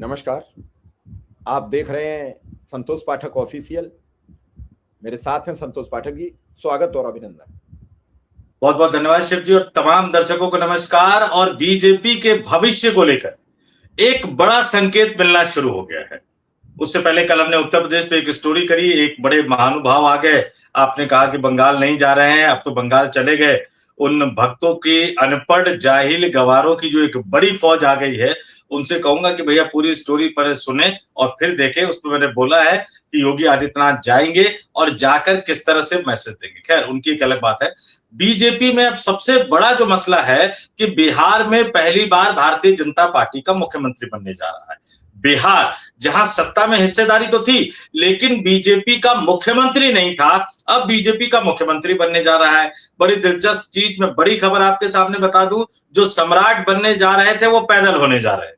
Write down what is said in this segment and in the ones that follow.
नमस्कार। आप देख रहे हैं संतोष पाठक ऑफिशियल। मेरे साथ हैं संतोष पाठक जी। स्वागत और अभिनंदन। बहुत बहुत धन्यवाद शिव जी और तमाम दर्शकों को नमस्कार। और बीजेपी के भविष्य को लेकर एक बड़ा संकेत मिलना शुरू हो गया है। उससे पहले कल हमने उत्तर प्रदेश पे एक स्टोरी करी, एक बड़े महानुभाव आ गए, आपने कहा कि बंगाल नहीं जा रहे हैं, अब तो बंगाल चले गए। उन भक्तों की अनपढ़ जाहिल गवारों की जो एक बड़ी फौज आ गई है, उनसे कहूंगा कि भैया पूरी स्टोरी पर सुने और फिर देखें। उसमें मैंने बोला है कि योगी आदित्यनाथ जाएंगे और जाकर किस तरह से मैसेज देंगे। खैर उनकी एक अलग बात है। बीजेपी में अब सबसे बड़ा जो मसला है कि बिहार में पहली बार भारतीय जनता पार्टी का मुख्यमंत्री बनने जा रहा है। बिहार जहां सत्ता में हिस्सेदारी तो थी लेकिन बीजेपी का मुख्यमंत्री नहीं था, अब बीजेपी का मुख्यमंत्री बनने जा रहा है। बड़ी दिलचस्प चीज, मैं बड़ी खबर आपके सामने बता दूं, जो सम्राट बनने जा रहे थे वो पैदल होने जा रहे हैं।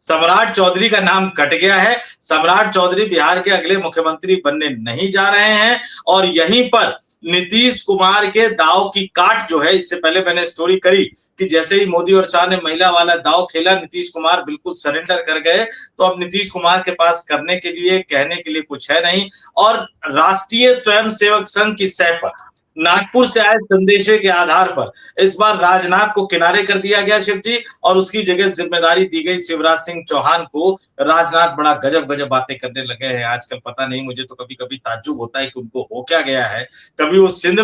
सम्राट चौधरी का नाम कट गया है। सम्राट चौधरी बिहार के अगले मुख्यमंत्री बनने नहीं जा रहे हैं। और यहीं पर नीतीश कुमार के दांव की काट जो है, इससे पहले मैंने स्टोरी करी कि जैसे ही मोदी और शाह ने महिला वाला दांव खेला, नीतीश कुमार बिल्कुल सरेंडर कर गए। तो अब नीतीश कुमार के पास करने के लिए, कहने के लिए कुछ है नहीं। और राष्ट्रीय स्वयंसेवक संघ की सह पर नागपुर से आए संदेशे के आधार पर इस बार राजनाथ को किनारे कर दिया गया शिव जी, और उसकी जगह जिम्मेदारी दी गई शिवराज सिंह चौहान को। राजनाथ बड़ा गजब गजब बातें करने लगे हैं आजकल। पता नहीं, मुझे तो कभी कभी ताज्जुब होता है कि उनको हो क्या गया है। कभी वो सिंध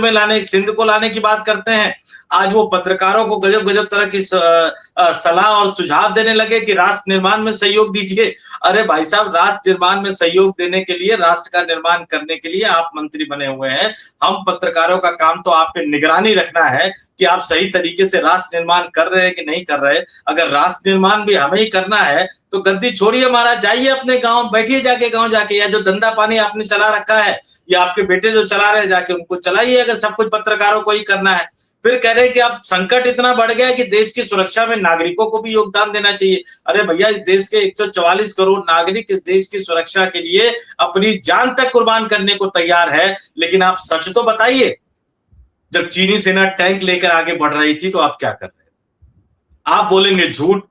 को लाने की बात करते हैं, आज वो पत्रकारों को गजब गजब तरह की सलाह और सुझाव देने लगे कि राष्ट्र निर्माण में सहयोग दीजिए। अरे भाई साहब, राष्ट्र निर्माण में सहयोग देने के लिए, राष्ट्र का निर्माण करने के लिए आप मंत्री बने हुए हैं। हम पत्रकारों का काम तो आप पे निगरानी रखना है कि आप सही तरीके से राष्ट्र निर्माण कर रहे हैं कि नहीं कर रहे। अगर राष्ट्र निर्माण भी हमें ही करना है तो गद्दी छोड़िए महाराज, जाइए अपने गांव, बैठिए जाके गांव जाके, या जो धंधा पानी आपने चला रखा है या आपके बेटे जो चला रहे हैं जाके उनको चलाइए, अगर सब कुछ पत्रकारों को ही करना है। फिर कह रहे हैं कि अब संकट इतना बढ़ गया है कि देश की सुरक्षा में नागरिकों को भी योगदान देना चाहिए। अरे भैया, इस देश के 144 करोड़ नागरिक इस देश की सुरक्षा के लिए अपनी जान तक कुर्बान करने को तैयार है। लेकिन आप सच तो बताइए, जब चीनी सेना टैंक लेकर आगे बढ़ रही थी तो आप क्या कर रहे थे? आप बोलेंगे झूठ,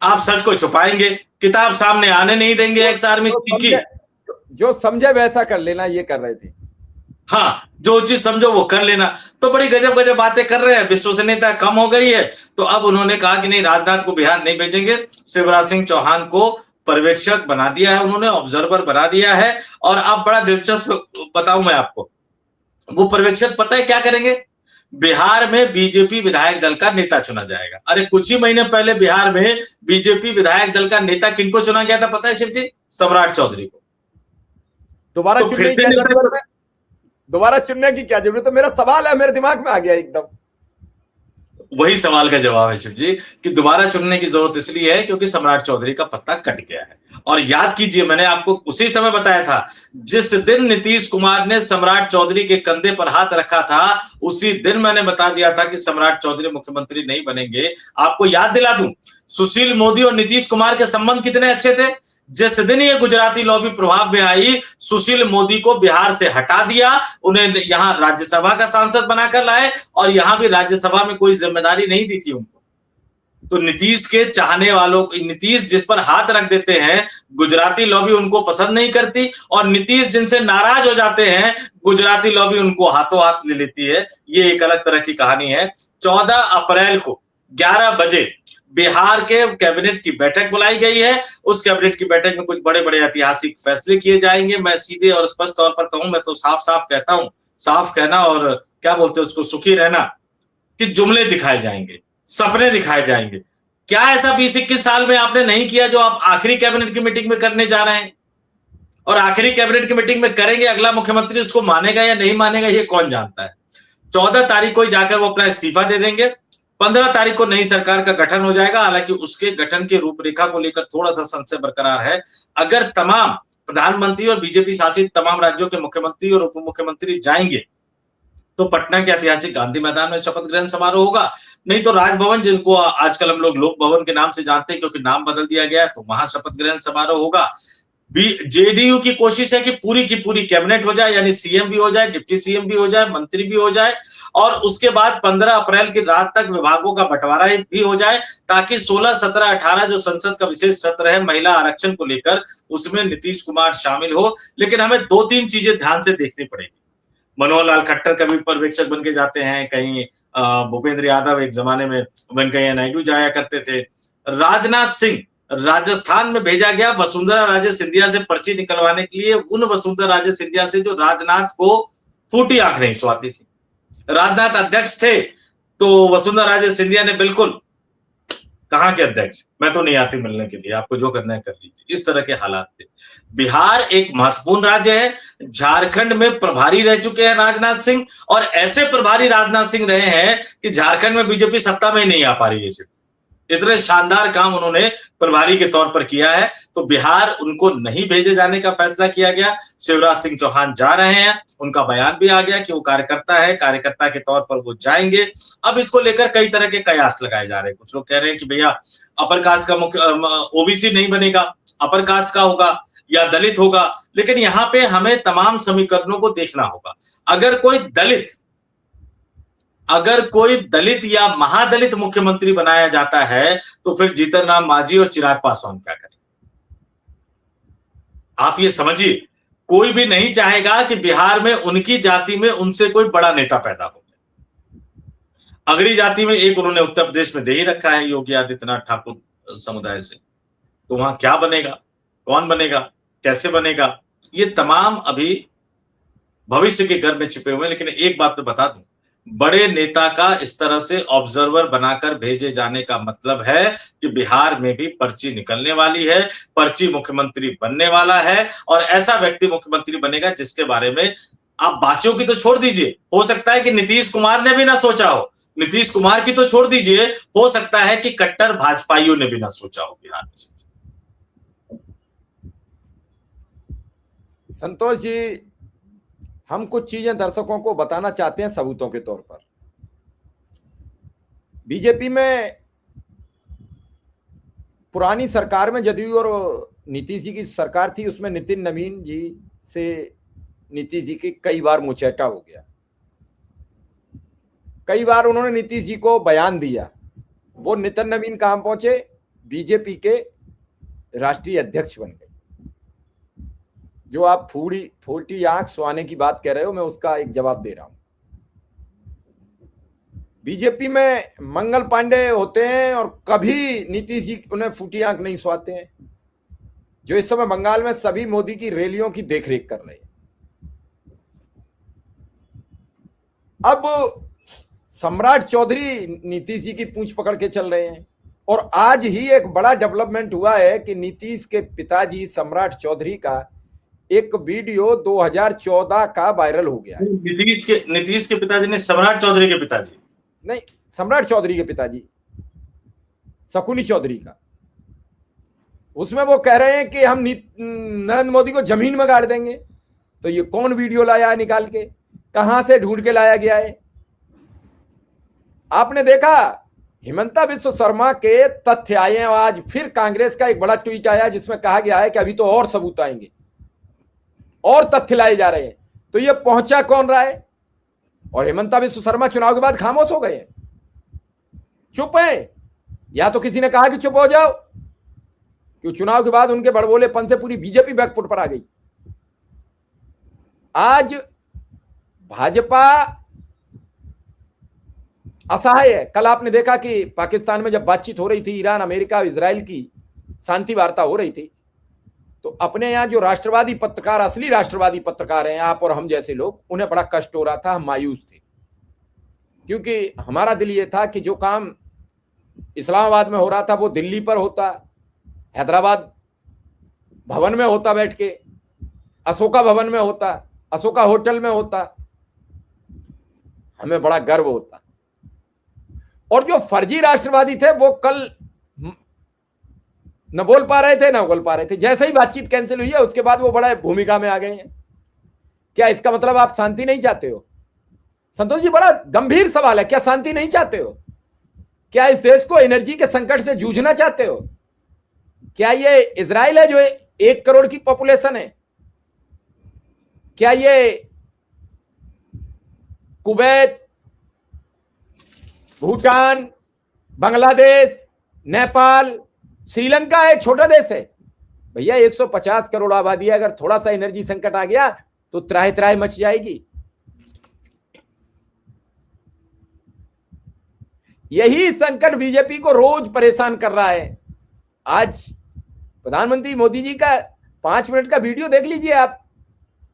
आप सच को छुपाएंगे, किताब सामने आने नहीं देंगे। एक्स आर्मी की जो समझे वैसा कर लेना, ये कर रहे थे। हाँ, जो चीज समझो वो कर लेना। तो बड़ी गजब गजब बातें कर रहे हैं, विश्वसनीयता कम हो गई है। तो अब उन्होंने कहा कि नहीं, राजनाथ को बिहार नहीं भेजेंगे, शिवराज सिंह चौहान को पर्यवेक्षक बना दिया है उन्होंने, ऑब्जर्वर बना दिया है। और अब बड़ा दिलचस्प बताऊं मैं आपको, वो पर्यवेक्षक पता है क्या करेंगे? बिहार में बीजेपी विधायक दल का नेता चुना जाएगा। अरे कुछ ही महीने पहले बिहार में बीजेपी विधायक दल का नेता किनको चुना गया था पता है शिव जी? सम्राट चौधरी को। दोबारा चुनने की जरूरत है? दोबारा चुनने की क्या जरूरत है? मेरा सवाल है, मेरे दिमाग में आ गया एकदम। वही सवाल का जवाब है शिव जी कि दोबारा चुनने की जरूरत इसलिए है क्योंकि सम्राट चौधरी का पत्ता कट गया है। और याद कीजिए, मैंने आपको उसी समय बताया था, जिस दिन नीतीश कुमार ने सम्राट चौधरी के कंधे पर हाथ रखा था, उसी दिन मैंने बता दिया था कि सम्राट चौधरी मुख्यमंत्री नहीं बनेंगे। आपको याद दिला दूं, सुशील मोदी और नीतीश कुमार के संबंध कितने अच्छे थे। जिस दिन ये गुजराती लॉबी प्रभाव में आई, सुशील मोदी को बिहार से हटा दिया, उन्हें यहां राज्यसभा का सांसद बनाकर लाए और यहां भी राज्यसभा में कोई जिम्मेदारी नहीं दी थी उनको। तो नीतीश के चाहने वालों, नीतीश जिस पर हाथ रख देते हैं, गुजराती लॉबी उनको पसंद नहीं करती, और नीतीश जिनसे नाराज हो जाते हैं, गुजराती लॉबी उनको हाथों हाथ ले लेती है। ये एक अलग तरह की कहानी है। 14 अप्रैल को 11 बजे बिहार के कैबिनेट की बैठक बुलाई गई है। उस कैबिनेट की बैठक में कुछ बड़े बड़े ऐतिहासिक फैसले किए जाएंगे। मैं सीधे और स्पष्ट तौर पर कहूं, मैं तो साफ साफ कहता हूं, साफ कहना और क्या बोलते हैं उसको, सुखी रहना, कि जुमले दिखाए जाएंगे, सपने दिखाए जाएंगे। क्या ऐसा 20-21 साल में आपने नहीं किया जो आप आखिरी कैबिनेट की मीटिंग में करने जा रहे हैं? और आखिरी कैबिनेट की मीटिंग में करेंगे, अगला मुख्यमंत्री उसको मानेगा या नहीं मानेगा ये कौन जानता है। 14 तारीख को जाकर वो अपना इस्तीफा दे देंगे। 15 तारीख को नई सरकार का गठन हो जाएगा। हालांकि उसके गठन की रूपरेखा को लेकर थोड़ा सा संशय बरकरार है। अगर तमाम प्रधानमंत्री और बीजेपी शासित तमाम राज्यों के मुख्यमंत्री और उप मुख्यमंत्री जाएंगे तो पटना के ऐतिहासिक गांधी मैदान में शपथ ग्रहण समारोह होगा। नहीं तो राजभवन, जिनको आजकल हम लोग लोक भवन के नाम से जानते हैं क्योंकि नाम बदल दिया गया है, तो वहां शपथ ग्रहण समारोह होगा। जेडीयू की कोशिश है कि पूरी की पूरी कैबिनेट हो जाए, यानी सीएम भी हो जाए, डिप्टी सीएम भी हो जाए, मंत्री भी हो जाए, और उसके बाद 15 अप्रैल की रात तक विभागों का बंटवारा भी हो जाए, ताकि 16, 17, 18 जो संसद का विशेष सत्र है महिला आरक्षण को लेकर, उसमें नीतीश कुमार शामिल हो। लेकिन हमें 2-3 चीजें ध्यान से देखनी पड़ेगी। मनोहर लाल खट्टर कभी पर्यवेक्षक बन के जाते हैं, कहीं भूपेंद्र यादव एक जमाने में वेंकैया नायडू जाया करते थे। राजनाथ सिंह राजस्थान में भेजा गया वसुंधरा राजे सिंधिया से पर्ची निकलवाने के लिए, उन वसुंधरा राजे सिंधिया से जो राजनाथ को फूटी आंख नहीं सुहाती थी। राजनाथ अध्यक्ष थे तो वसुंधरा राजे सिंधिया ने बिल्कुल, कहां के अध्यक्ष, मैं तो नहीं आती मिलने के लिए, आपको जो करना है कर लीजिए, इस तरह के हालात थे। बिहार एक महत्वपूर्ण राज्य है, झारखंड में प्रभारी रह चुके हैं राजनाथ सिंह, और ऐसे प्रभारी राजनाथ सिंह रहे हैं कि झारखंड में बीजेपी सत्ता में नहीं आ पा रही है। इतने शानदार काम उन्होंने प्रभारी के तौर पर किया है, तो बिहार उनको नहीं भेजे जाने का फैसला किया गया। शिवराज सिंह चौहान जा रहे हैं, उनका बयान भी आ गया कि वो कार्यकर्ता है, कार्यकर्ता के तौर पर वो जाएंगे। अब इसको लेकर कई तरह के कयास लगाए जा रहे हैं। कुछ लोग कह रहे हैं कि भैया अपर कास्ट का मुख्य ओबीसी नहीं बनेगा, अपर कास्ट का होगा या दलित होगा, लेकिन यहाँ पे हमें तमाम समीकरणों को देखना होगा। अगर कोई दलित या महादलित मुख्यमंत्री बनाया जाता है तो फिर जीतन राम मांझी और चिराग पासवान क्या करें? आप ये समझिए, कोई भी नहीं चाहेगा कि बिहार में उनकी जाति में उनसे कोई बड़ा नेता पैदा हो। अगड़ी जाति में एक उन्होंने उत्तर प्रदेश में दे ही रखा है योगी आदित्यनाथ ठाकुर समुदाय से, तो वहां क्या बनेगा, कौन बनेगा, कैसे बनेगा, ये तमाम अभी भविष्य के घर में छिपे हुए हैं। लेकिन एक बात मैं बता दूं, बड़े नेता का इस तरह से ऑब्जर्वर बनाकर भेजे जाने का मतलब है कि बिहार में भी पर्ची निकलने वाली है, पर्ची मुख्यमंत्री बनने वाला है, और ऐसा व्यक्ति मुख्यमंत्री बनेगा जिसके बारे में आप बाकियों की तो छोड़ दीजिए, हो सकता है कि नीतीश कुमार ने भी ना सोचा हो, नीतीश कुमार की तो छोड़ दीजिए, हो सकता है कि कट्टर भाजपाइयों ने भी ना सोचा हो बिहार में। संतोष जी, हम कुछ चीजें दर्शकों को बताना चाहते हैं सबूतों के तौर पर। बीजेपी में पुरानी सरकार में जदयू और नीतीश जी की सरकार थी, उसमें नितिन नवीन जी से नीतीश जी की कई बार मुचैटा हो गया, कई बार उन्होंने नीतीश जी को बयान दिया। वो नितिन नवीन कहां पहुंचे? बीजेपी के राष्ट्रीय अध्यक्ष बन गए। जो आप फूटी आंख सुहाने की बात कह रहे हो, मैं उसका एक जवाब दे रहा हूं। बीजेपी में मंगल पांडे होते हैं और कभी नीतीश जी उन्हें फूटी आंख नहीं सुहाते हैं, जो इस समय बंगाल में सभी मोदी की रैलियों की देखरेख कर रहे हैं। अब सम्राट चौधरी नीतीश जी की पूंछ पकड़ के चल रहे हैं, और आज ही एक बड़ा डेवलपमेंट हुआ है कि नीतीश के पिताजी सम्राट चौधरी का एक वीडियो 2014 का वायरल हो गया है। नीतीश के पिताजी ने सम्राट चौधरी के पिताजी नहीं, सम्राट चौधरी के पिताजी शकुनी चौधरी का, उसमें वो कह रहे हैं कि हम नरेंद्र मोदी को जमीन में गाड़ देंगे। तो ये कौन वीडियो लाया है निकाल के, कहां से ढूंढ के लाया गया है? आपने देखा हिमंता बिस्व शर्मा के तथ्य आए हैं। आज फिर कांग्रेस का एक बड़ा ट्वीट आया जिसमें कहा गया है कि अभी तो और सबूत आएंगे और तथ्य लाए जा रहे हैं। तो ये पहुंचा कौन रहा है? और हिमंता बिस्व शर्मा चुनाव के बाद खामोश हो गए हैं, चुप है, या तो किसी ने कहा कि चुप हो जाओ, क्यों चुनाव के बाद उनके बड़बोलेपन से पूरी बीजेपी बैकफुट पर आ गई। आज भाजपा असहाय है। कल आपने देखा कि पाकिस्तान में जब बातचीत हो रही थी, ईरान, अमेरिका, इजराइल की शांति वार्ता हो रही थी, तो अपने यहाँ जो राष्ट्रवादी पत्रकार, असली राष्ट्रवादी पत्रकार हैं, आप और हम जैसे लोग, उन्हें बड़ा कष्ट हो रहा था, हम मायूस थे, क्योंकि हमारा दिल ये था कि जो काम इस्लामाबाद में हो रहा था वो दिल्ली पर होता, हैदराबाद भवन में होता, बैठ के अशोका भवन में होता, अशोका होटल में होता, हमें बड़ा गर्व होता। और जो फर्जी राष्ट्रवादी थे वो कल न बोल पा रहे थे, न बोल पा रहे थे। जैसे ही बातचीत कैंसिल हुई है उसके बाद वो बड़ा भूमिका में आ गए हैं। क्या इसका मतलब आप शांति नहीं चाहते हो? संतोष जी, बड़ा गंभीर सवाल है। क्या शांति नहीं चाहते हो? क्या इस देश को एनर्जी के संकट से जूझना चाहते हो? क्या ये इजराइल है जो 1 करोड़ की पॉपुलेशन है। क्या ये कुवैत, भूटान, बांग्लादेश, नेपाल, श्रीलंका एक छोटा देश है भैया? 150 करोड़ आबादी है। अगर थोड़ा सा एनर्जी संकट आ गया तो त्राही त्राही मच जाएगी। यही संकट बीजेपी को रोज परेशान कर रहा है। आज प्रधानमंत्री मोदी जी का 5 मिनट का वीडियो देख लीजिए आप,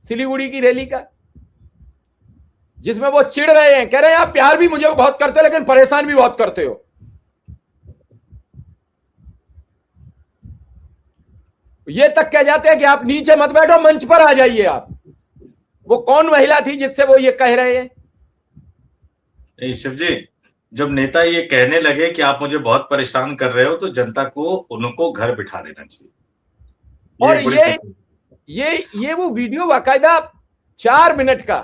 सिलीगुड़ी की रैली का, जिसमें वो चिढ़ रहे हैं, कह रहे हैं आप प्यार भी मुझे बहुत करते हो लेकिन परेशान भी बहुत करते हो। ये तक कह जाते हैं कि आप नीचे मत बैठो, मंच पर आ जाइए आप। वो कौन महिला थी जिससे वो ये कह रहे हैं? नहीं शिव जी, जब नेता ये कहने लगे कि आप मुझे बहुत परेशान कर रहे हो तो जनता को उनको घर बिठा देना चाहिए। और ये वो वीडियो बाकायदा 4 मिनट का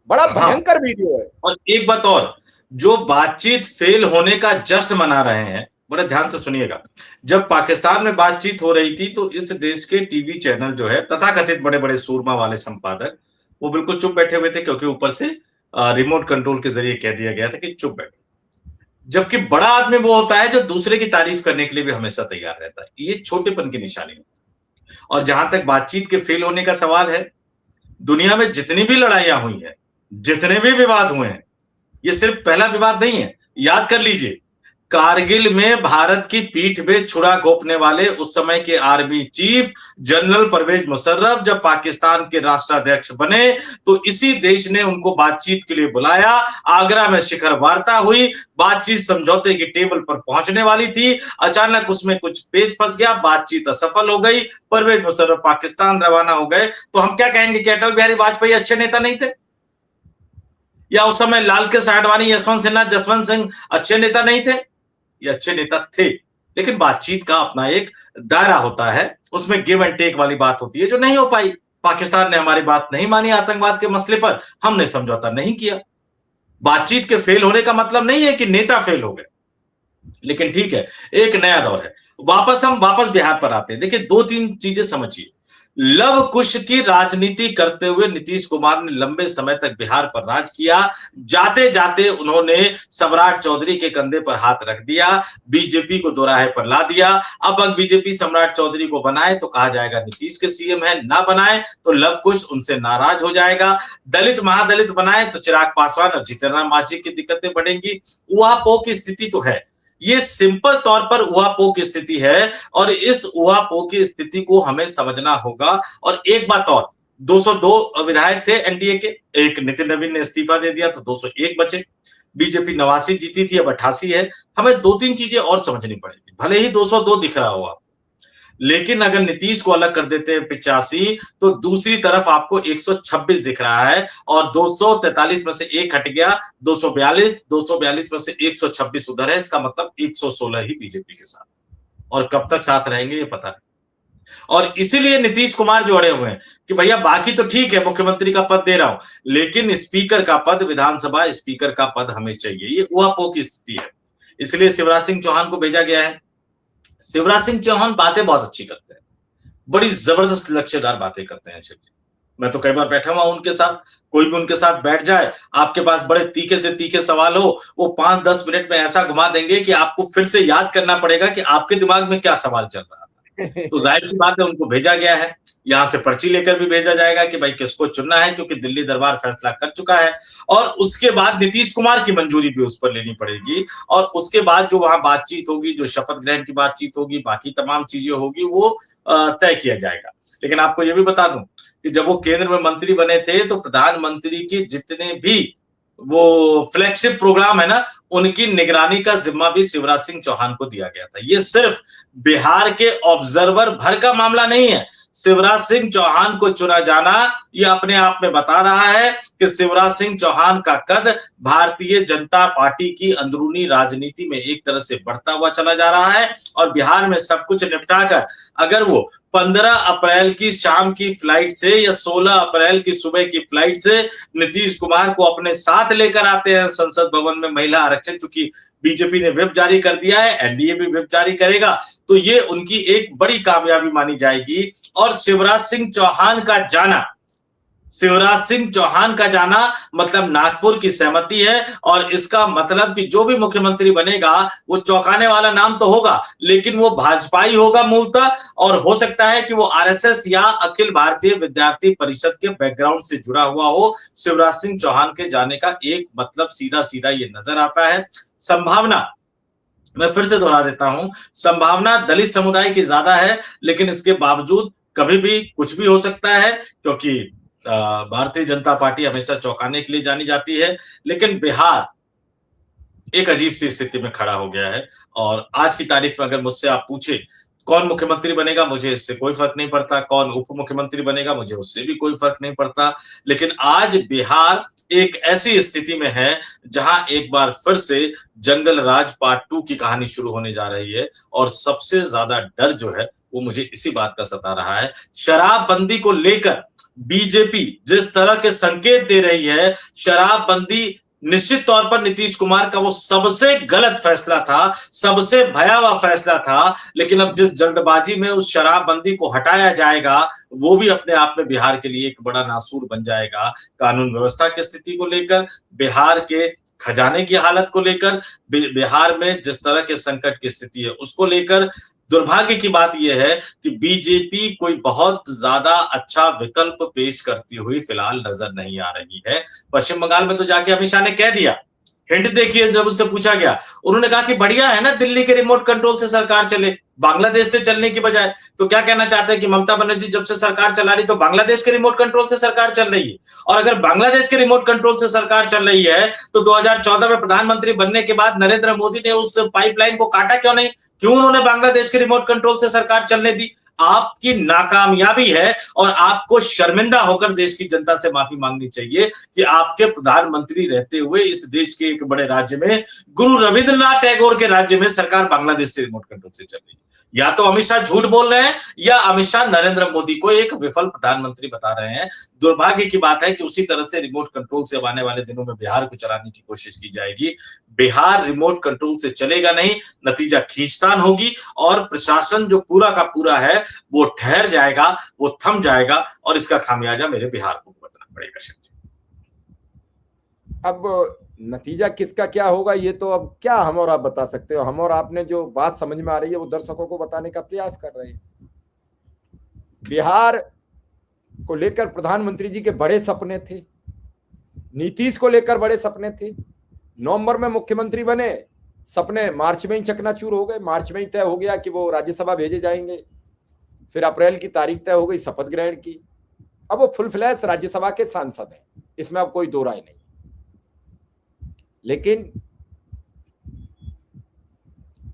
बड़ा भयंकर वीडियो है। और एक बात और, जो बातचीत फेल होने का जश्न मना रहे हैं, बड़े ध्यान से सुनिएगा। जब पाकिस्तान में बातचीत हो रही थी तो इस देश के टीवी चैनल जो है, तथाकथित बड़े बड़े सूरमा वाले संपादक, वो बिल्कुल चुप बैठे हुए थे, क्योंकि ऊपर से रिमोट कंट्रोल के जरिए कह दिया गया था कि चुप बैठो। जबकि बड़ा आदमी वो होता है जो दूसरे की तारीफ करने के लिए भी हमेशा तैयार रहता है। ये छोटेपन की निशानी होती है। और जहां तक बातचीत के फेल होने का सवाल है, दुनिया में जितनी भी लड़ाइयां हुई हैं, जितने भी विवाद हुए हैं, ये सिर्फ पहला विवाद नहीं है। याद कर लीजिए, कारगिल में भारत की पीठ में छुरा घोंपने वाले उस समय के army chief general Pervez Musharraf जब पाकिस्तान के राष्ट्राध्यक्ष बने तो इसी देश ने उनको बातचीत के लिए बुलाया। आगरा में शिखर वार्ता हुई, बातचीत समझौते की टेबल पर पहुंचने वाली थी, अचानक उसमें कुछ पेच फंस गया, बातचीत असफल हो गई, परवेज मुशर्रफ पाकिस्तान रवाना हो गए। तो हम क्या कहेंगे कि अटल बिहारी वाजपेयी अच्छे नेता नहीं थे? या उस समय लाल कृष्ण आडवाणी, यशवंत सिन्हा, जसवंत सिंह अच्छे नेता नहीं थे? ये अच्छे नेता थे, लेकिन बातचीत का अपना एक दायरा होता है, उसमें गिव एंड टेक वाली बात होती है जो नहीं हो पाई। पाकिस्तान ने हमारी बात नहीं मानी आतंकवाद के मसले पर, हमने समझौता नहीं किया। बातचीत के फेल होने का मतलब नहीं है कि नेता फेल हो गए, लेकिन ठीक है, एक नया दौर है। वापस बिहार पर आते हैं। देखिए, 2-3 चीजें समझिए। लव कुश की राजनीति करते हुए नीतीश कुमार ने लंबे समय तक बिहार पर राज किया। जाते जाते उन्होंने सम्राट चौधरी के कंधे पर हाथ रख दिया, बीजेपी को दोराहे पर ला दिया। अब बीजेपी सम्राट चौधरी को बनाए तो कहा जाएगा नीतीश के सीएम है, ना बनाए तो लव कुश उनसे नाराज हो जाएगा। दलित महादलित बनाए तो चिराग पासवान और जीतन राम मांझी की दिक्कतें बढ़ेंगी। ऊहापोह की स्थिति तो है, ये सिंपल तौर पर ऊहापोह की स्थिति है, और इस ऊहापोह की स्थिति को हमें समझना होगा। और एक बात और, 202 विधायक थे एनडीए के, एक नितिन नवीन ने इस्तीफा दे दिया तो 201 बचे। बीजेपी 89 जीती थी, अब 88 है। हमें 2-3 चीजें और समझनी पड़ेगी। भले ही 202 दिख रहा हो आपको, लेकिन अगर नीतीश को अलग कर देते हैं 85, तो दूसरी तरफ आपको 126 दिख रहा है, और 243 में से एक हट गया, 242 में से 126 उधर है। इसका मतलब 116 ही बीजेपी के साथ, और कब तक साथ रहेंगे ये पता नहीं। और इसीलिए नीतीश कुमार जो अड़े हुए हैं कि भैया बाकी तो ठीक है, मुख्यमंत्री का पद दे रहा हूं, लेकिन स्पीकर का पद, विधानसभा स्पीकर का पद हमें चाहिए। ये ऊहापोह की स्थिति है। इसलिए शिवराज सिंह चौहान को भेजा गया है। शिवराज सिंह चौहान बातें बहुत अच्छी करते हैं, बड़ी जबरदस्त लक्ष्यदार बातें करते हैं। मैं तो कई बार बैठा हुआ उनके साथ, कोई भी उनके साथ बैठ जाए, आपके पास बड़े तीखे से तीखे सवाल हो, वो 5-10 मिनट में ऐसा घुमा देंगे कि आपको फिर से याद करना पड़ेगा कि आपके दिमाग में क्या सवाल चल रहा था। तो जाहिर सी बात है, उनको भेजा गया है। यहां से पर्ची लेकर भी भेजा जाएगा कि भाई किसको चुनना है, क्योंकि दिल्ली दरबार फैसला कर चुका है। और उसके बाद नीतीश कुमार की मंजूरी भी उस पर लेनी पड़ेगी, और उसके बाद जो वहां बातचीत होगी, जो शपथ ग्रहण की बातचीत होगी, बाकी तमाम चीजें होगी, वो तय किया जाएगा। लेकिन आपको यह भी बता दूं कि जब वो केंद्र में मंत्री बने थे तो प्रधानमंत्री की जितने भी वो फ्लैगशिप प्रोग्राम है ना, उनकी निगरानी का जिम्मा भी शिवराज सिंह चौहान को दिया गया था। ये सिर्फ बिहार के ऑब्जर्वर भर का मामला नहीं है। शिवराज सिंह चौहान को चुना जाना ये अपने आप में बता रहा है कि शिवराज सिंह चौहान का कद भारतीय जनता पार्टी की अंदरूनी राजनीति में एक तरह से बढ़ता हुआ चला जा रहा है। और बिहार में सब कुछ निपटाकर अगर वो 15 अप्रैल की शाम की फ्लाइट से या 16 अप्रैल की सुबह की फ्लाइट से नीतीश कुमार को अपने साथ लेकर आते हैं संसद भवन में महिला आरक्षण, चूंकि बीजेपी ने व्हिप जारी कर दिया है, एनडीए भी व्हिप जारी करेगा, तो ये उनकी एक बड़ी कामयाबी मानी जाएगी। और शिवराज सिंह चौहान का जाना मतलब नागपुर की सहमति है, और इसका मतलब कि जो भी मुख्यमंत्री बनेगा वो चौंकाने वाला नाम तो होगा, लेकिन वो भाजपाई होगा मूलतः, और हो सकता है कि वो आरएसएस या अखिल भारतीय विद्यार्थी परिषद के बैकग्राउंड से जुड़ा हुआ हो। शिवराज सिंह चौहान के जाने का एक मतलब सीधा सीधा ये नजर आता है। संभावना, मैं फिर से दोहरा देता हूं, संभावना दलित समुदाय की ज्यादा है, लेकिन इसके बावजूद कभी भी कुछ भी हो सकता है, क्योंकि भारतीय जनता पार्टी हमेशा चौंकाने के लिए जानी जाती है। लेकिन बिहार एक अजीब सी स्थिति में खड़ा हो गया है, और आज की तारीख में अगर मुझसे आप पूछे कौन मुख्यमंत्री बनेगा, मुझे इससे कोई फर्क नहीं पड़ता, कौन उप मुख्यमंत्री बनेगा, मुझे उससे भी कोई फर्क नहीं पड़ता। लेकिन आज बिहार एक ऐसी स्थिति में है जहां एक बार फिर से जंगल राज पार्ट 2 की कहानी शुरू होने जा रही है, और सबसे ज्यादा डर जो है वो मुझे इसी बात का सता रहा है। शराबबंदी को लेकर बीजेपी जिस तरह के संकेत दे रही है, शराबबंदी निश्चित तौर पर नीतीश कुमार का वो सबसे गलत फैसला था, सबसे भयावह फैसला था, लेकिन अब जिस जल्दबाजी में उस शराबबंदी को हटाया जाएगा, वो भी अपने आप में बिहार के लिए एक बड़ा नासूर बन जाएगा। कानून व्यवस्था की स्थिति को लेकर, बिहार के खजाने की हालत को लेकर, बिहार में जिस तरह के संकट की स्थिति है उसको लेकर, दुर्भाग्य की बात यह है कि बीजेपी कोई बहुत ज्यादा अच्छा विकल्प पेश करती हुई फिलहाल नजर नहीं आ रही है। पश्चिम बंगाल में तो जाके अमित शाह ने कह दिया, हिंट देखिए, जब उनसे पूछा गया उन्होंने कहा कि बढ़िया है ना दिल्ली के रिमोट कंट्रोल से सरकार चले, बांग्लादेश से चलने की बजाय। तो क्या कहना चाहते हैं कि ममता बनर्जी जब से सरकार चला रही तो बांग्लादेश के रिमोट कंट्रोल से सरकार चल रही है? और अगर बांग्लादेश के रिमोट कंट्रोल से सरकार चल रही है तो 2014 में प्रधानमंत्री बनने के बाद नरेंद्र मोदी ने उस पाइपलाइन को काटा क्यों नहीं? क्यों उन्होंने बांग्लादेश के रिमोट कंट्रोल से सरकार चलने दी? आपकी नाकामयाबी है, और आपको शर्मिंदा होकर देश की जनता से माफी मांगनी चाहिए कि आपके प्रधानमंत्री रहते हुए इस देश के एक बड़े राज्य में, गुरु रविंद्रनाथ टैगोर के राज्य में, सरकार बांग्लादेश से रिमोट कंट्रोल से चल रही है। या तो अमित शाह झूठ बोल रहे हैं, या अमित शाह नरेंद्र मोदी को एक विफल प्रधानमंत्री बता रहे हैं। दुर्भाग्य की बात है कि उसी तरह से रिमोट कंट्रोल से अब आने वाले दिनों में बिहार को चलाने की कोशिश की जाएगी। बिहार रिमोट कंट्रोल से चलेगा नहीं, नतीजा खींचतान होगी, और प्रशासन जो पूरा का पूरा है वो ठहर जाएगा, वो थम जाएगा, और इसका खामियाजा मेरे बिहार को भुगतना पड़ेगा। अब नतीजा किसका क्या होगा ये तो अब क्या हम और आप बता सकते हो। हम और आपने जो बात समझ में आ रही है वो दर्शकों को बताने का प्रयास कर रहे हैं। बिहार को लेकर प्रधानमंत्री जी के बड़े सपने थे, नीतीश को लेकर बड़े सपने थे। नवंबर में मुख्यमंत्री बने, सपने मार्च में ही चकनाचूर हो गए। मार्च में ही तय हो गया कि वो राज्यसभा भेजे जाएंगे, फिर अप्रैल की तारीख तय हो गई शपथ ग्रहण की। अब वो फुल फ्लैश राज्यसभा के सांसद हैं, इसमें अब कोई दो राय नहीं। लेकिन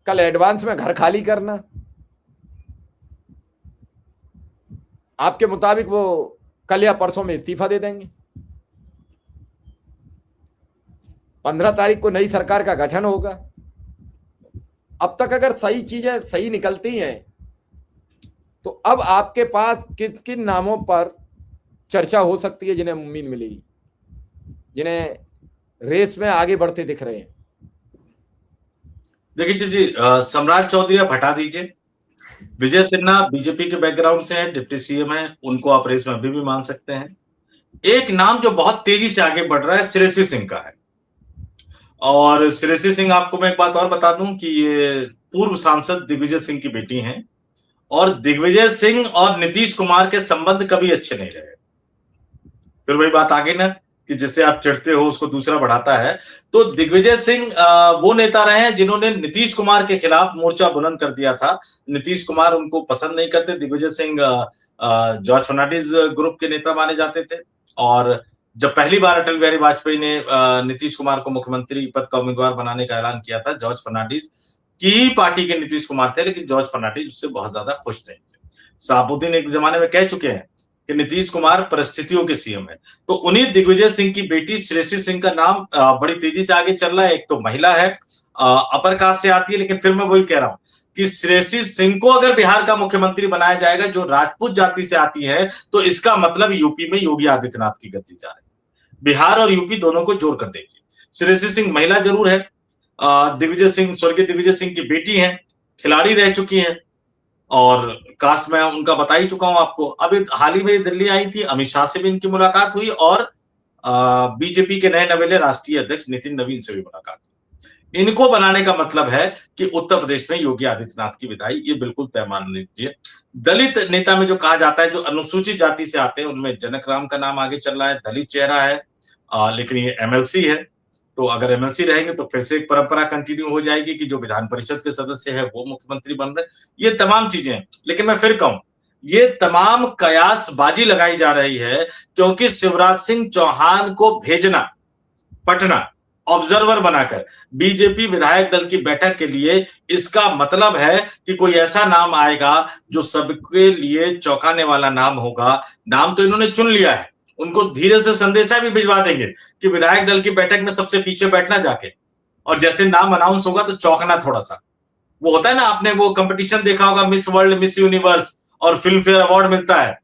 कल एडवांस में घर खाली करना, आपके मुताबिक वो कल या परसों में इस्तीफा दे देंगे। 15 तारीख को नई सरकार का गठन होगा। अब तक अगर सही चीजें सही निकलती हैं तो अब आपके पास किन किन नामों पर चर्चा हो सकती है जिन्हें उम्मीद मिलेगी, जिन्हें रेस में आगे बढ़ते दिख रहे हैं? देखिए शिव जी, सम्राट चौधरी आप हटा दीजिए, विजय सिन्हा बीजेपी के बैकग्राउंड से है, डिप्टी सीएम है, उनको आप रेस में अभी भी मान सकते हैं। एक नाम जो बहुत तेजी से आगे बढ़ रहा है श्रेयसी सिंह का है, और श्रेयसी सिंह, आपको मैं एक बात और बता दूं कि ये पूर्व सांसद दिग्विजय सिंह की बेटी हैं, और दिग्विजय सिंह और नीतीश कुमार के संबंध कभी अच्छे नहीं रहे। फिर वही बात आगे ना कि जिससे आप चिढ़ते हो उसको दूसरा बढ़ाता है। तो दिग्विजय सिंह वो नेता रहे हैं जिन्होंने नीतीश कुमार के खिलाफ मोर्चा बुलंद कर दिया था। नीतीश कुमार उनको पसंद नहीं करते। दिग्विजय सिंह जॉर्ज फर्नांडिस ग्रुप के नेता माने जाते थे, और जब पहली बार अटल बिहारी वाजपेयी ने नीतीश कुमार को मुख्यमंत्री पद का उम्मीदवार बनाने का ऐलान किया था, जॉर्ज फर्नांडिस की ही पार्टी के नीतीश कुमार थे, लेकिन जॉर्ज फर्नांडिस उससे बहुत ज्यादा खुश नहीं थे। शहाबुद्दीन एक जमाने में कह चुके हैं कि नीतीश कुमार परिस्थितियों के सीएम है। तो उन्हीं दिग्विजय सिंह की बेटी श्रेयसी सिंह का नाम बड़ी तेजी से आगे चल रहा है। एक तो महिला है, अपर कास्ट से आती है, लेकिन फिर मैं वही कह रहा हूं कि श्रेयसी सिंह को अगर बिहार का मुख्यमंत्री बनाया जाएगा जो राजपूत जाति से आती है, तो इसका मतलब यूपी में योगी आदित्यनाथ की गद्दी जा रही है। बिहार और यूपी दोनों को जोड़ कर देखिए। श्रेयसी सिंह महिला जरूर है, दिग्विजय सिंह, स्वर्गीय दिग्विजय सिंह की बेटी हैं, खिलाड़ी रह चुकी हैं और कास्ट में उनका बता ही चुका हूं आपको। अभी हाल ही में दिल्ली आई थी, अमित शाह से भी इनकी मुलाकात हुई और बीजेपी के नए नवेले राष्ट्रीय अध्यक्ष नितिन नवीन से भी मुलाकात हुई। इनको बनाने का मतलब है कि उत्तर प्रदेश में योगी आदित्यनाथ की विदाई, ये बिल्कुल तय मान लीजिए। दलित नेता में जो कहा जाता है, जो अनुसूचित जाति से आते हैं, उनमें जनक राम का नाम आगे चल रहा है, दलित चेहरा है, लेकिन ये एमएलसी है, तो अगर एमएलसी रहेंगे तो फिर से एक परंपरा कंटिन्यू हो जाएगी कि जो विधान परिषद के सदस्य है वो मुख्यमंत्री बन रहे। ये तमाम चीजें हैं, लेकिन मैं फिर कहूं, ये तमाम कयासबाजी लगाई जा रही है क्योंकि शिवराज सिंह चौहान को भेजना पटना ऑब्जर्वर बनाकर बीजेपी विधायक दल की बैठक के लिए, इसका मतलब है कि कोई ऐसा नाम आएगा जो सबके लिए चौंकाने वाला नाम होगा। नाम तो इन्होंने चुन लिया है, उनको धीरे से संदेशा भी भिजवा देंगे कि विधायक दल की बैठक में सबसे पीछे बैठना जाके, और जैसे नाम अनाउंस होगा तो चौंकना थोड़ा सा। वो होता है ना, आपने वो कंपटीशन देखा होगा, मिस वर्ल्ड, मिस यूनिवर्स और फिल्म फेयर अवार्ड मिलता है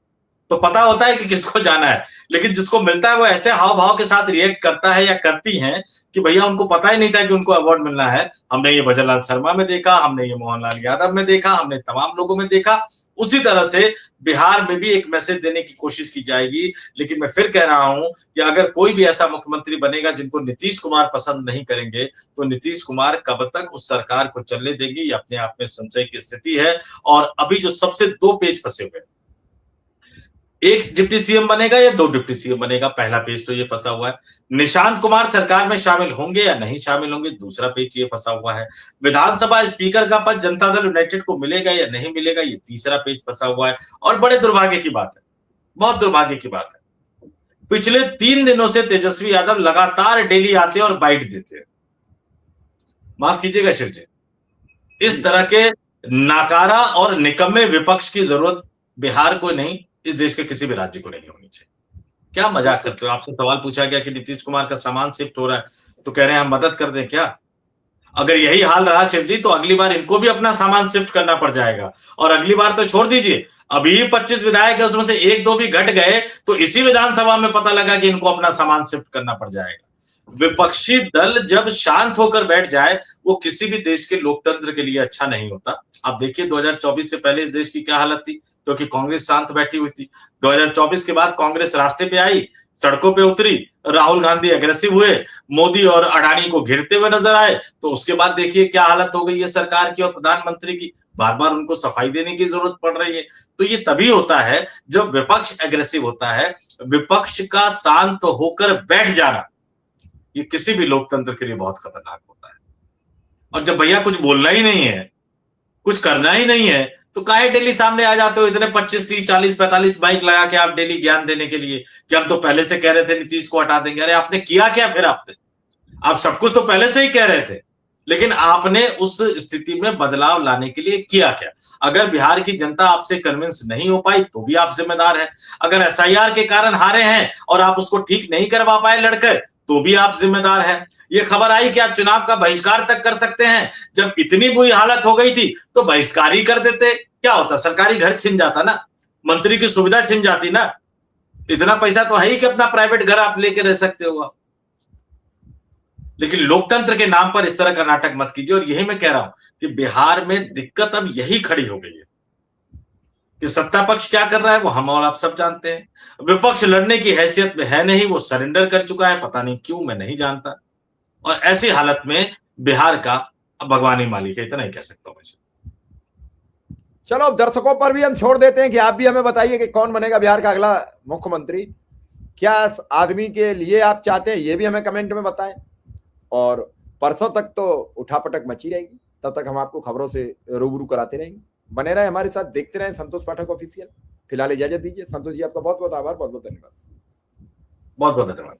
तो पता होता है कि किसको जाना है, लेकिन जिसको मिलता है वो ऐसे हाव भाव के साथ रिएक्ट करता है या करती हैं कि भैया उनको पता ही नहीं था कि उनको अवार्ड मिलना है। हमने ये भजनलाल शर्मा में देखा, हमने ये मोहनलाल यादव में देखा, हमने तमाम लोगों में देखा। उसी तरह से बिहार में भी एक मैसेज देने की कोशिश की जाएगी। लेकिन मैं फिर कह रहा हूं कि अगर कोई भी ऐसा मुख्यमंत्री बनेगा जिनको नीतीश कुमार पसंद नहीं करेंगे, तो नीतीश कुमार कब तक उस सरकार को चलने देंगे, ये अपने आप में संशय की स्थिति है। और अभी जो सबसे दो पेज फंसे हुए, एक डिप्टी सीएम बनेगा या दो डिप्टी सीएम बनेगा, पहला पेज तो ये फंसा हुआ है। निशांत कुमार सरकार में शामिल होंगे या नहीं शामिल होंगे, दूसरा पेज ये फंसा हुआ है। विधानसभा स्पीकर का पद जनता दल यूनाइटेड को मिलेगा या नहीं मिलेगा, ये तीसरा पेज फंसा हुआ है। और बड़े दुर्भाग्य की बात है, बहुत दुर्भाग्य की बात है, पिछले 3 दिनों से तेजस्वी यादव लगातार डेली आते और बाइट देते हैं। माफ कीजिएगा शिव जी, इस तरह के नाकारा और निकम्मे विपक्ष की जरूरत बिहार को नहीं, इस देश के किसी भी राज्य को नहीं होनी चाहिए। क्या मजाक करते हो? आपसे सवाल पूछा गया कि नीतीश कुमार का सामान शिफ्ट हो रहा है, तो कह रहे हैं हम मदद कर दें क्या? अगर यही हाल रहा शिव जी, तो अगली बार इनको भी अपना सामान शिफ्ट करना पड़ जाएगा। और अगली बार तो छोड़ दीजिए, अभी 25 विधायक है, उसमें से 1-2 भी घट गए तो इसी विधानसभा में पता लगा कि इनको अपना सामान शिफ्ट करना पड़ जाएगा। विपक्षी दल जब शांत होकर बैठ जाए, वो किसी भी देश के लोकतंत्र के लिए अच्छा नहीं होता। आप देखिए 2024 से पहले इस देश की क्या हालत थी, क्योंकि कांग्रेस शांत बैठी हुई थी। 2024 के बाद कांग्रेस रास्ते पे आई, सड़कों पे उतरी, राहुल गांधी एग्रेसिव हुए, मोदी और अडानी को घेरते हुए नजर आए, तो उसके बाद देखिए क्या हालत हो गई है सरकार की और प्रधानमंत्री की। बार बार उनको सफाई देने की जरूरत पड़ रही है। तो ये तभी होता है जब विपक्ष एग्रेसिव होता है। विपक्ष का शांत होकर बैठ जाना, ये किसी भी लोकतंत्र के लिए बहुत खतरनाक होता है। और जब भैया कुछ बोलना ही नहीं है, कुछ करना ही नहीं है, तो काहे डेली सामने आ जाते हो इतने 25, 30, 40, 45 बाइक लगा के आप डेली ज्ञान देने के लिए कि हम तो पहले से कह रहे थे नीतीश को हटा देंगे। अरे आपने किया क्या फिर? आप सब कुछ तो पहले से ही कह रहे थे, लेकिन आपने उस स्थिति में बदलाव लाने के लिए किया क्या? अगर बिहार की जनता आपसे कन्विंस नहीं हो पाई तो भी आप जिम्मेदार हैं। अगर एसआईआर के कारण हारे हैं और आप उसको ठीक नहीं करवा पाए लड़कर, तो भी आप जिम्मेदार हैं। ये खबर आई कि आप चुनाव का बहिष्कार तक कर सकते हैं। जब इतनी बुरी हालत हो गई थी तो बहिष्कार ही कर देते, क्या होता? सरकारी घर छिन जाता ना, मंत्री की सुविधा छिन जाती ना। इतना पैसा तो है ही कि अपना प्राइवेट घर आप लेके रह सकते हो। लेकिन लोकतंत्र के नाम पर इस तरह का नाटक मत कीजिए। और यही मैं कह रहा हूं कि बिहार में दिक्कत अब यही खड़ी हो गई है कि सत्ता पक्ष क्या कर रहा है वो हम और आप सब जानते हैं। विपक्ष लड़ने की हैसियत में है नहीं, वो सरेंडर कर चुका है, पता नहीं क्यों, मैं नहीं जानता। और ऐसी हालत में बिहार का अब भगवान ही मालिक है, इतना ही कह सकता हूं मुझे। चलो अब दर्शकों पर भी हम छोड़ देते हैं कि आप भी हमें बताइए कि कौन बनेगा बिहार का अगला मुख्यमंत्री। क्या आदमी के लिए आप चाहते हैं, ये भी हमें कमेंट में बताएं। और परसों तक तो उठापटक मची रहेगी, तब तक हम आपको खबरों से रूबरू कराते रहेंगे। बने रहे हमारे साथ, देखते रहें संतोष पाठक ऑफिशियल। फिलहाल इजाजत दीजिए। संतोष जी आपका बहुत बहुत आभार, बहुत बहुत धन्यवाद। बहुत बहुत धन्यवाद।